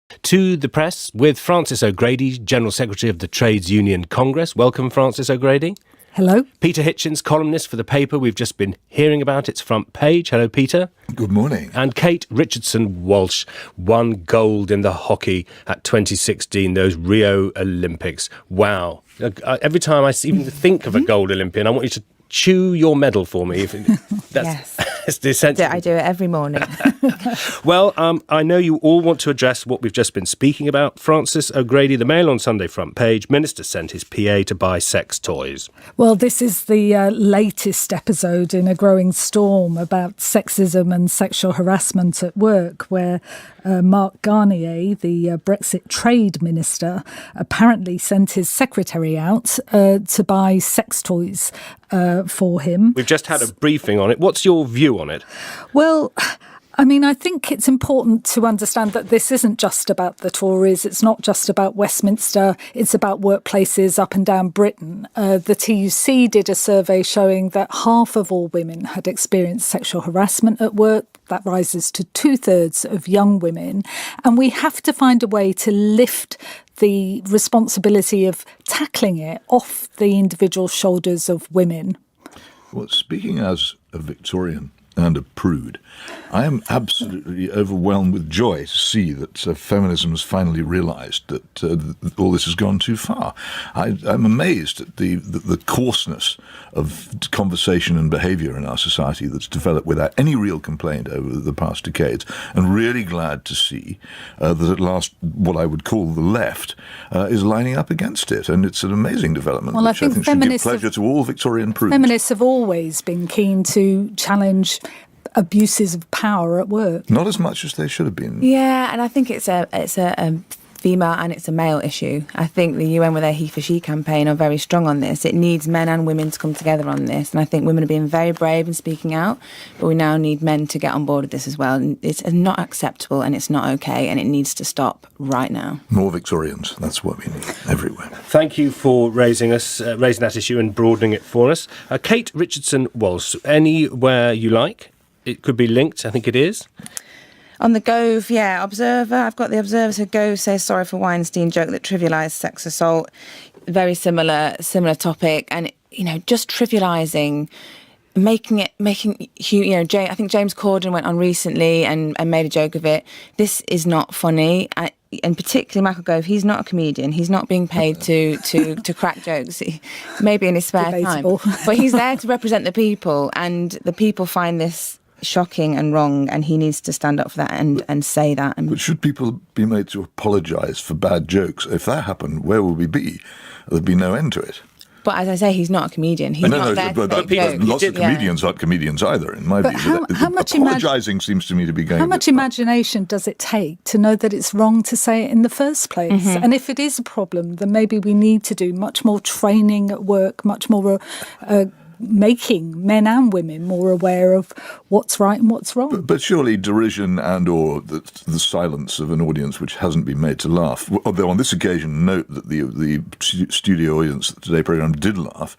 To the press with Frances O'Grady, General Secretary of the Trades Union Congress. Welcome, Frances O'Grady. Hello. Peter Hitchens, columnist for the paper we've just been hearing about, its front page. Hello, Peter. Good morning. And Kate Richardson-Walsh won gold in the hockey at 2016, those Rio Olympics. Wow. Every time I even think of a gold Olympian, I want you to chew your medal for me. Yes. That's the essential. I do it every morning. Well, I know you all want to address what we've just been speaking about. Frances O'Grady, the Mail on Sunday front page, Minister sent his PA to buy sex toys. Well, this is the latest episode in a growing storm about sexism and sexual harassment at work, where Mark Garnier, the Brexit trade minister, apparently sent his secretary out to buy sex toys for him. We've just had a briefing on it. What's your view on it? Well, I mean, I think it's important to understand that this isn't just about the Tories. It's not just about Westminster. It's about workplaces up and down Britain. The TUC did a survey showing that half of all women had experienced sexual harassment at work. That rises to 2/3 of young women. And we have to find a way to lift the responsibility of tackling it off the individual shoulders of women. Well, speaking as a Victorian and a prude, I am absolutely overwhelmed with joy to see that feminism has finally realised that all this has gone too far. I'm amazed at the coarseness of conversation and behaviour in our society that's developed without any real complaint over the past decades, and really glad to see that at last what I would call the left is lining up against it, and it's an amazing development, Well, which I think should give pleasure to all Victorian prudes. Feminists have always been keen to challenge abuses of power at work. Not as much as they should have been. Yeah, and I think it's a female and it's a male issue. I think the UN with their He for She campaign are very strong on this. It needs men and women to come together on this, and I think women are being very brave and speaking out, but we now need men to get on board with this as well. And it's not acceptable and it's not okay, and it needs to stop right now. More Victorians, that's what we need everywhere. Thank you for raising that issue and broadening it for us. Kate Richardson-Walsh, anywhere you like. It could be linked, I think it is. On the Gove, yeah, Observer. I've got the Observer. So Gove says sorry for Weinstein joke that trivialised sex assault. Very similar topic, and just trivialising, making. I think James Corden went on recently and made a joke of it. This is not funny. And particularly Michael Gove, he's not a comedian. He's not being paid to crack jokes. Maybe in his spare Debatable. time, but he's there to represent the people, and the people find this shocking and wrong, and he needs to stand up for that and say that. But should people be made to apologise for bad jokes? If that happened, where would we be? There'd be no end to it. But as I say, he's not a comedian. He's not there to make jokes. Lots of comedians aren't comedians either, in my view. How much apologising seems to me to be going. How much imagination does it take to know that it's wrong to say it in the first place? Mm-hmm. And if it is a problem, then maybe we need to do much more training at work, much more making men and women more aware of what's right and what's wrong. But surely derision and or the silence of an audience which hasn't been made to laugh, although on this occasion note that the studio audience at the Today programme did laugh,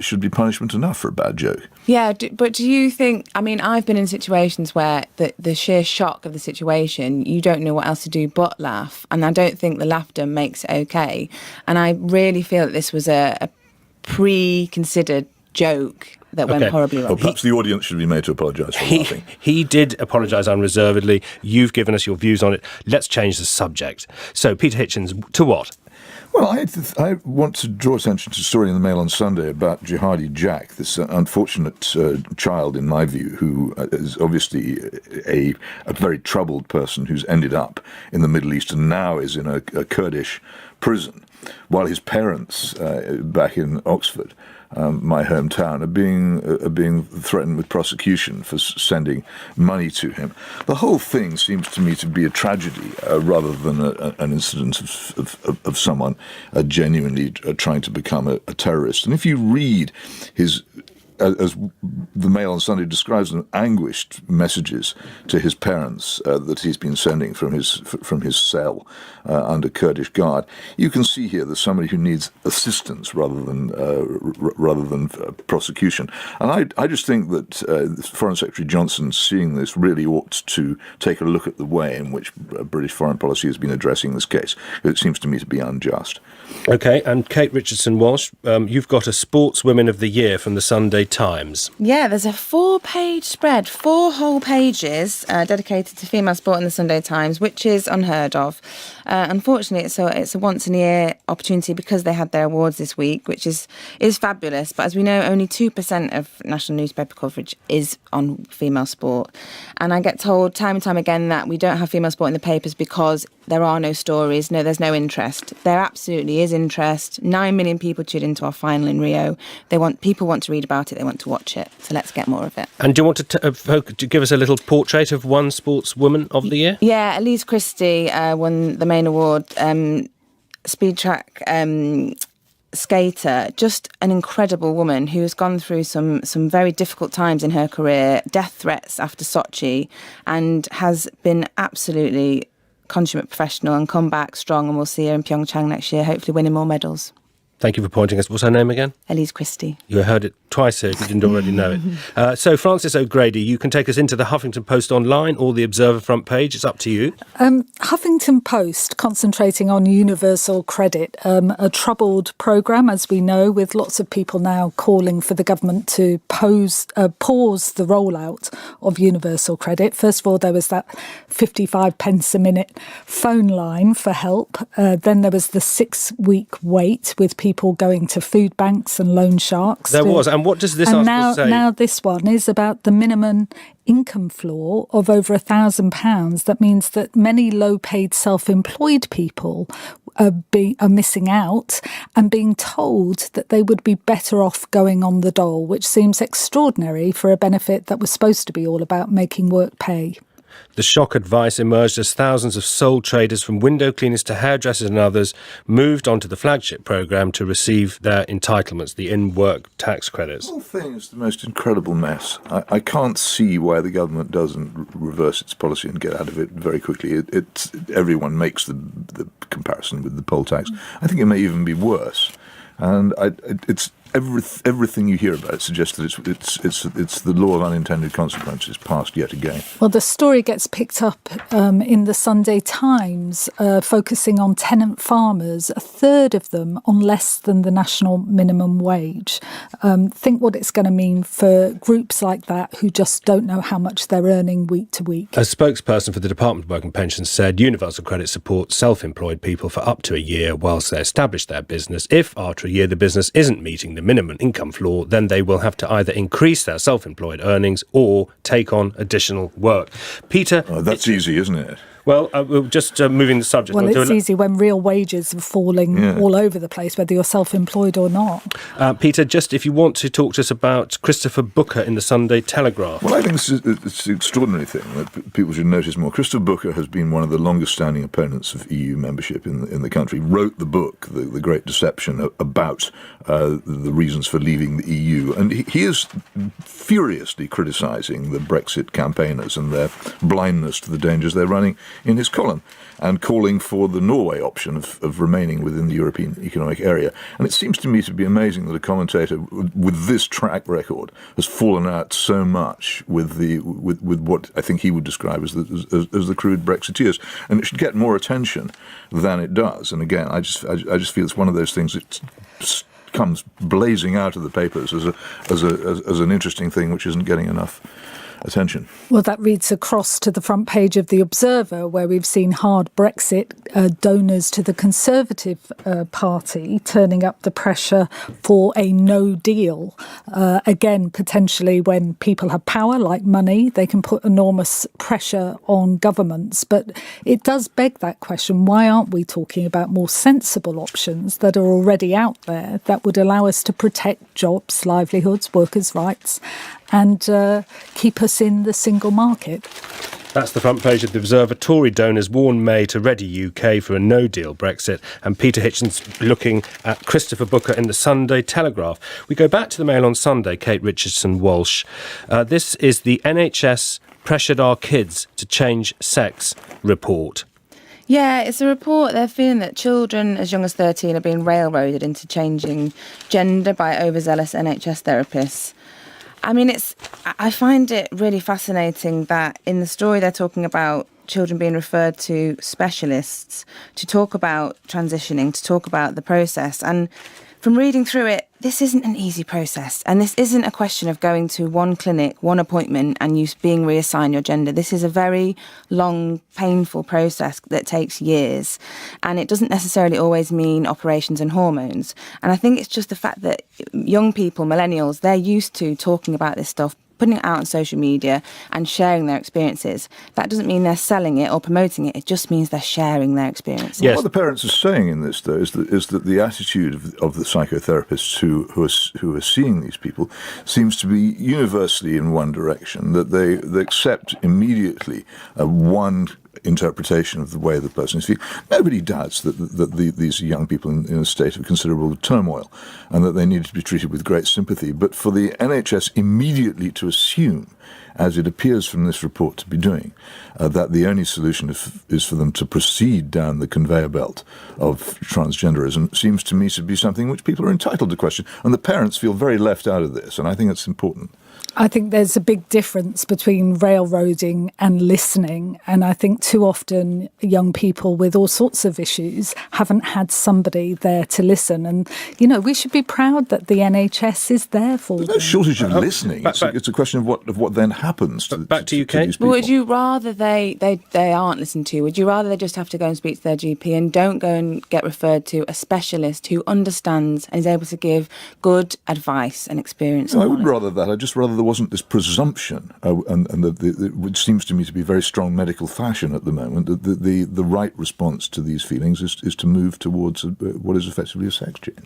should be punishment enough for a bad joke. Yeah, but do you think, I've been in situations where the sheer shock of the situation, you don't know what else to do but laugh, and I don't think the laughter makes it okay. And I really feel that this was a pre-considered joke that went horribly wrong. Well, perhaps the audience should be made to apologise for laughing. He did apologise unreservedly. You've given us your views on it. Let's change the subject. So, Peter Hitchens, to what? Well, I want to draw attention to a story in the Mail on Sunday about Jihadi Jack, this unfortunate child, in my view, who is obviously a very troubled person who's ended up in the Middle East and now is in a Kurdish prison, while his parents back in Oxford, my hometown, are being threatened with prosecution for sending money to him. The whole thing seems to me to be a tragedy rather than an incident of someone genuinely trying to become a terrorist. And if you read his as the Mail on Sunday describes them, anguished messages to his parents that he's been sending from his cell under Kurdish guard. You can see here there's somebody who needs assistance rather than prosecution. And I just think that Foreign Secretary Johnson, seeing this, really ought to take a look at the way in which British foreign policy has been addressing this case. It seems to me to be unjust. OK, and Kate Richardson-Walsh, you've got a Sportswomen of the Year from the Sunday Times. Yeah, there's a 4-page spread, 4 whole pages dedicated to female sport in the Sunday Times, which is unheard of. Unfortunately, it's a once-in-a-year opportunity because they had their awards this week, which is fabulous. But as we know, only 2% of national newspaper coverage is on female sport. And I get told time and time again that we don't have female sport in the papers because there are no stories, there's no interest. There absolutely is interest. 9 million people tuned into our final in Rio. People want to read about it, they want to watch it. So let's get more of it. And do you want to give us a little portrait of one Sportswoman of the Year? Yeah, Elise Christie won the main award. Speed track skater, just an incredible woman who has gone through some very difficult times in her career, death threats after Sochi, and has been absolutely consummate professional and come back strong, and we'll see her in Pyeongchang next year, hopefully winning more medals. Thank you for pointing us. What's her name again? Elise Christie. You heard it twice here if you didn't already know it. So, Frances O'Grady, you can take us into the Huffington Post online or the Observer front page. It's up to you. Huffington Post concentrating on universal credit, a troubled programme, as we know, with lots of people now calling for the government to pause the rollout of universal credit. First of all, there was that 55 pence a minute phone line for help. Then there was the 6-week wait with people going to food banks and loan sharks. There was. And what does this article say? Now this one is about the minimum income floor of over £1,000. That means that many low-paid self-employed people are missing out and being told that they would be better off going on the dole, which seems extraordinary for a benefit that was supposed to be all about making work pay. The shock advice emerged as thousands of sole traders, from window cleaners to hairdressers and others, moved onto the flagship programme to receive their entitlements, the in-work tax credits. The whole thing is the most incredible mess. I can't see why the government doesn't reverse its policy and get out of it very quickly. Everyone makes the comparison with the poll tax. I think it may even be worse. And it's everything you hear about it suggests that it's the law of unintended consequences passed yet again. Well, the story gets picked up in the Sunday Times, focusing on tenant farmers, a third of them on less than the national minimum wage. Think what it's going to mean for groups like that who just don't know how much they're earning week to week. A spokesperson for the Department of Work and Pensions said universal credit supports self-employed people for up to a year whilst they establish their business. If after a year the business isn't meeting the minimum income floor, then they will have to either increase their self-employed earnings or take on additional work. Peter... that's easy, isn't it? Well, we're just moving the subject. Well, it's easy when real wages are falling all over the place, whether you're self-employed or not. Peter, just if you want to talk to us about Christopher Booker in the Sunday Telegraph. Well, I think it's an extraordinary thing that people should notice more. Christopher Booker has been one of the longest-standing opponents of EU membership in the country, wrote the book, The Great Deception, about the reasons for leaving the EU. And he is furiously criticising the Brexit campaigners and their blindness to the dangers they're running in his column, and calling for the Norway option of remaining within the European Economic Area. And it seems to me to be amazing that a commentator with this track record has fallen out so much with what I think he would describe as the crude Brexiteers. And it should get more attention than it does. And again, I just feel it's one of those things that comes blazing out of the papers as an interesting thing which isn't getting enough attention. Well, that reads across to the front page of The Observer, where we've seen hard Brexit donors to the Conservative Party turning up the pressure for a no deal. Again, potentially when people have power, like money, they can put enormous pressure on governments. But it does beg that question, why aren't we talking about more sensible options that are already out there that would allow us to protect jobs, livelihoods, workers' rights, and keep us in the single market? That's the front page of The Observer. Tory donors warn May to ready UK for a no-deal Brexit. And Peter Hitchens looking at Christopher Booker in the Sunday Telegraph. We go back to the Mail on Sunday, Kate Richardson-Walsh. This is the NHS pressured our kids to change sex report. Yeah, it's a report. They're feeling that children as young as 13 are being railroaded into changing gender by overzealous NHS therapists. I mean, I find it really fascinating that in the story they're talking about children being referred to specialists to talk about transitioning, to talk about the process. And from reading through it, this isn't an easy process. And this isn't a question of going to one clinic, one appointment, and you being reassigned your gender. This is a very long, painful process that takes years. And it doesn't necessarily always mean operations and hormones. And I think it's just the fact that young people, millennials, they're used to talking about this stuff, putting it out on social media and sharing their experiences. That doesn't mean they're selling it or promoting it. It just means they're sharing their experiences. Yes. What the parents are saying in this, though, is that the attitude of the psychotherapists who are seeing these people seems to be universally in one direction, that they accept immediately one interpretation of the way the person is feeling. Nobody doubts that these young people in a state of considerable turmoil and that they need to be treated with great sympathy. But for the NHS immediately to assume, as it appears from this report to be doing, that the only solution is for them to proceed down the conveyor belt of transgenderism seems to me to be something which people are entitled to question. And the parents feel very left out of this, and I think it's important. I think there's a big difference between railroading and listening. And I think too often young people with all sorts of issues haven't had somebody there to listen. And, you know, we should be proud that the NHS is there for them. There's no shortage of listening. It's a question of what then happens to you, Kate. these people. Would you rather they aren't listened to? Would you rather they just have to go and speak to their GP and don't go and get referred to a specialist who understands and is able to give good advice and experience? No, I would rather that. I'd just rather there wasn't this presumption, which seems to me to be very strong medical fashion at the moment, that the right response to these feelings is to move towards what is effectively a sex change.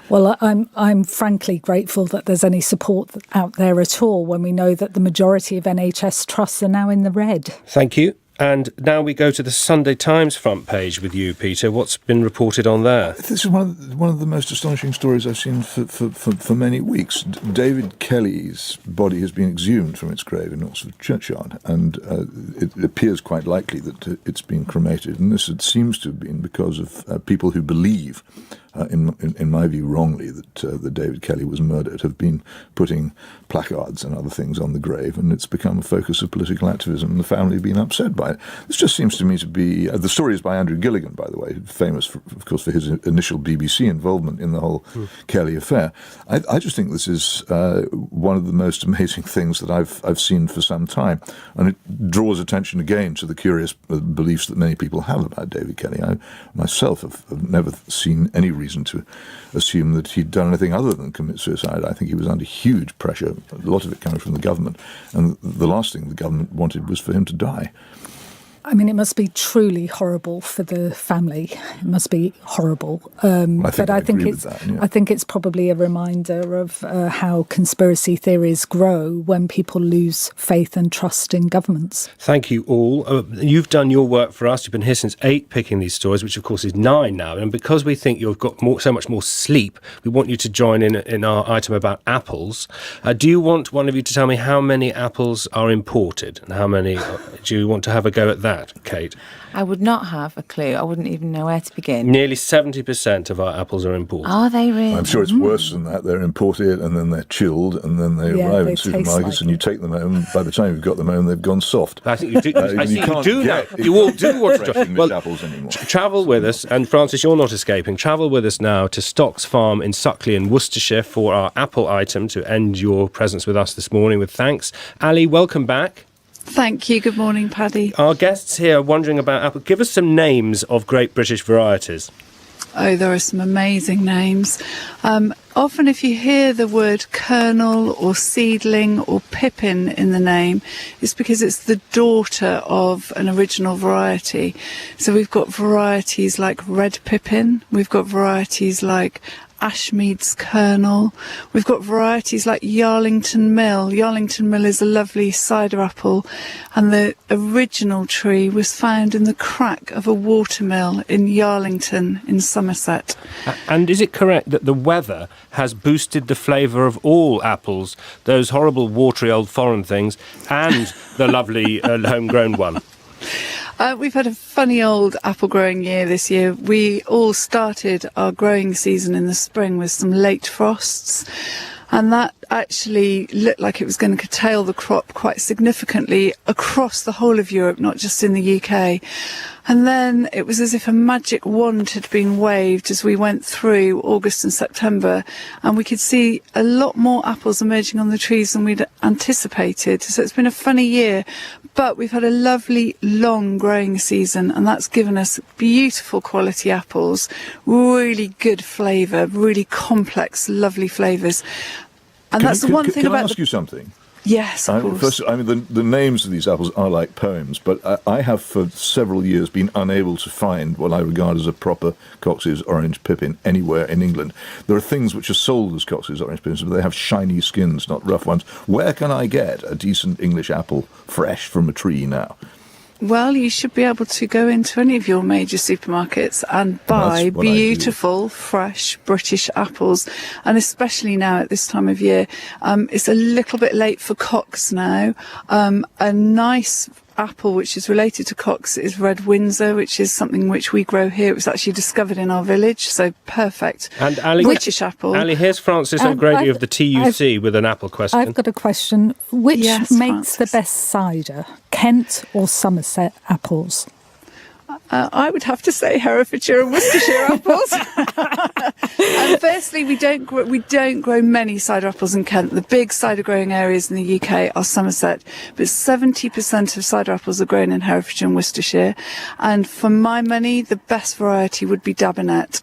Well, I'm frankly grateful that there's any support out there at all when we know that the majority of NHS trusts are now in the red. Thank you. And now we go to the Sunday Times front page with you, Peter. What's been reported on there? This is one of the most astonishing stories I've seen for many weeks. David Kelly's body has been exhumed from its grave in Oxford Churchyard, and it appears quite likely that it's been cremated. And this seems to have been because of people who believe, in my view wrongly, that David Kelly was murdered, have been putting placards and other things on the grave, and it's become a focus of political activism, and the family have been upset by it. This just seems to me to be... the story is by Andrew Gilligan, by the way, famous, of course, for his initial BBC involvement in the whole Kelly affair. I just think this is one of the most amazing things that I've seen for some time, and it draws attention again to the curious beliefs that many people have about David Kelly. I myself have never seen any reason to assume that he'd done anything other than commit suicide. I think he was under huge pressure, a lot of it coming from the government, and the last thing the government wanted was for him to die. I mean, it must be truly horrible for the family. It must be horrible. I think it's probably a reminder of how conspiracy theories grow when people lose faith and trust in governments. Thank you all. You've done your work for us. You've been here since 8 picking these stories, which of course is 9 now. And because we think you've got so much more sleep, we want you to join in our item about apples. Do you want one of you to tell me how many apples are imported and how many? Do you want to have a go at that, Kate? I would not have a clue. I wouldn't even know where to begin. Nearly 70% of our apples are imported. Are they really? I'm sure it's worse than that. They're imported and then they're chilled and then they arrive in supermarkets and you take them home. By the time you've got them home, they've gone soft. I think you do. You do now. You all do want to English apples anymore. Travel with us, and Francis, you're not escaping. Travel with us now to Stocks Farm in Suckley in Worcestershire for our apple item to end your presence with us this morning with thanks. Ali, welcome back. Thank you. Good morning, Paddy. Our guests here are wondering about apple. Give us some names of great British varieties. Oh, there are some amazing names. Often if you hear the word kernel or seedling or pippin in the name, it's because it's the daughter of an original variety. So we've got varieties like red pippin, we've got varieties like Ashmead's Kernel. We've got varieties like Yarlington Mill. Yarlington Mill is a lovely cider apple, and the original tree was found in the crack of a watermill in Yarlington in Somerset. And is it correct that the weather has boosted the flavour of all apples, those horrible watery old foreign things, and the lovely homegrown one? We've had a funny old apple growing year this year. We all started our growing season in the spring with some late frosts, and that actually looked like it was going to curtail the crop quite significantly across the whole of Europe, not just in the UK. And then it was as if a magic wand had been waved as we went through August and September, and we could see a lot more apples emerging on the trees than we'd anticipated. So it's been a funny year, but we've had a lovely long growing season, and that's given us beautiful quality apples, really good flavour, really complex, lovely flavours. And that's the one thing about... Can I ask you something? Yes, of course. First, I mean, the names of these apples are like poems, but I have for several years been unable to find what I regard as a proper Cox's orange pippin anywhere in England. There are things which are sold as Cox's orange pippins, but they have shiny skins, not rough ones. Where can I get a decent English apple fresh from a tree now? Well, you should be able to go into any of your major supermarkets and buy beautiful, fresh British apples. And especially now at this time of year, it's a little bit late for Cox now. A nice apple which is related to Cox is Red Windsor, which is something which we grow here. It was actually discovered in our village, so perfect. And Ali, British apple. Ali, here's Francis O'Grady of the TUC with an apple question. I've got a question. Which Yes, makes Francis. the best cider, Kent or Somerset apples? I would have to say Herefordshire and Worcestershire apples. And firstly, we don't grow many cider apples in Kent. The big cider growing areas in the UK are Somerset, but 70% of cider apples are grown in Herefordshire and Worcestershire. And for my money, the best variety would be Dabinet.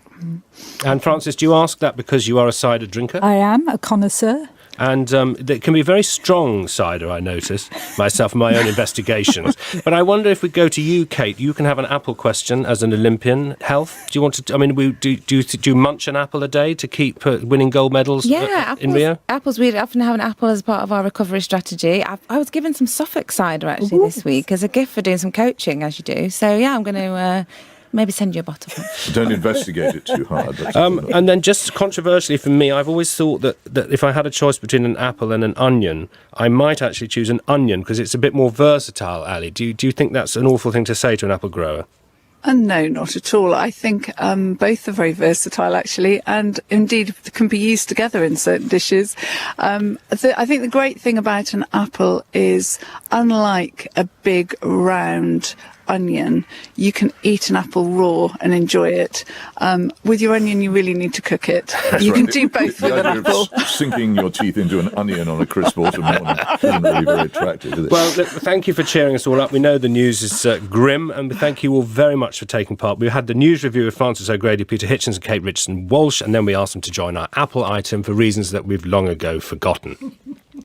And Francis, do you ask that because you are a cider drinker? I am a connoisseur. And it can be very strong cider, I notice, myself in my own investigations. But I wonder if we go to you, Kate, you can have an apple question as an Olympian. Health? Do you want to, I mean, do you munch an apple a day to keep winning gold medals in Rio? Apples, we often have an apple as part of our recovery strategy. I was given some Suffolk cider actually this week as a gift for doing some coaching, as you do. So, yeah, I'm going to... maybe send you a bottle. Don't investigate it too hard. And then just controversially for me, I've always thought that if I had a choice between an apple and an onion, I might actually choose an onion because it's a bit more versatile, Ali. Do you think that's an awful thing to say to an apple grower? No, not at all. I think both are very versatile, actually, and indeed can be used together in certain dishes. I think the great thing about an apple is, unlike a big round onion, you can eat an apple raw and enjoy it. With your onion, you really need to cook it. You can do both with an apple. Sinking your teeth into an onion on a crisp autumn morning isn't really very attractive, is it? Well, look, thank you for cheering us all up. We know the news is grim, and we thank you all very much for taking part. We had the news review with Francis O'Grady, Peter Hitchens and Kate Richardson-Walsh, and then we asked them to join our Apple item for reasons that we've long ago forgotten.